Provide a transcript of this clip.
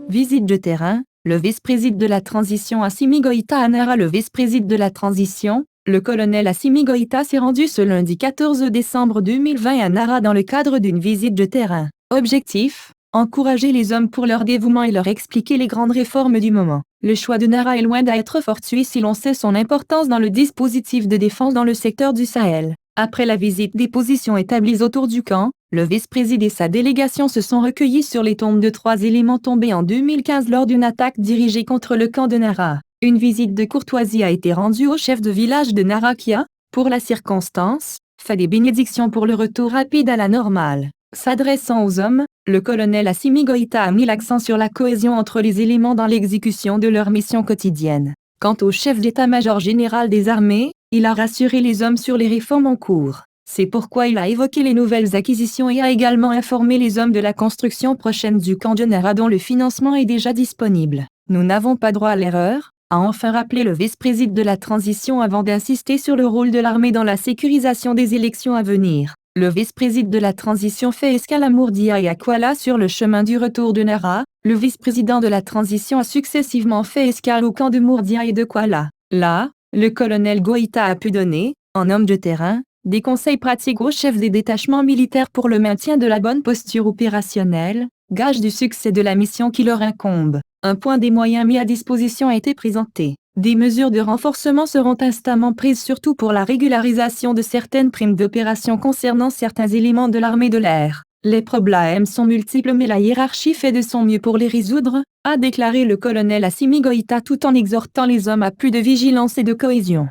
Visite de terrain, le vice-président de la transition Assimi Goïta à Nara. Le vice-président de la transition, le colonel Assimi Goïta s'est rendu ce lundi 14 décembre 2020 à Nara dans le cadre d'une visite de terrain. Objectif: encourager les hommes pour leur dévouement et leur expliquer les grandes réformes du moment. Le choix de Nara est loin d'être fortuit si l'on sait son importance dans le dispositif de défense dans le secteur du Sahel. Après la visite des positions établies autour du camp, le vice-président et sa délégation se sont recueillis sur les tombes de 3 éléments tombés en 2015 lors d'une attaque dirigée contre le camp de Nara. Une visite de courtoisie a été rendue au chef de village de Nara qui a, pour la circonstance, fait des bénédictions pour le retour rapide à la normale. S'adressant aux hommes, le colonel Assimi Goïta a mis l'accent sur la cohésion entre les éléments dans l'exécution de leur mission quotidienne. Quant au chef d'état-major général des armées, il a rassuré les hommes sur les réformes en cours. C'est pourquoi il a évoqué les nouvelles acquisitions et a également informé les hommes de la construction prochaine du camp de Nara dont le financement est déjà disponible. Nous n'avons pas droit à l'erreur, a enfin rappelé le vice-président de la transition avant d'insister sur le rôle de l'armée dans la sécurisation des élections à venir. Le vice-président de la transition fait escale à Mourdia et à Kuala sur le chemin du retour de Nara. Le vice-président de la transition a successivement fait escale au camp de Mourdia et de Kuala. Là, le colonel Goïta a pu donner, en homme de terrain, des conseils pratiques aux chefs des détachements militaires pour le maintien de la bonne posture opérationnelle, gage du succès de la mission qui leur incombe. Un point des moyens mis à disposition a été présenté. Des mesures de renforcement seront instamment prises surtout pour la régularisation de certaines primes d'opération concernant certains éléments de l'armée de l'air. Les problèmes sont multiples mais la hiérarchie fait de son mieux pour les résoudre, a déclaré le colonel Assimi Goïta tout en exhortant les hommes à plus de vigilance et de cohésion.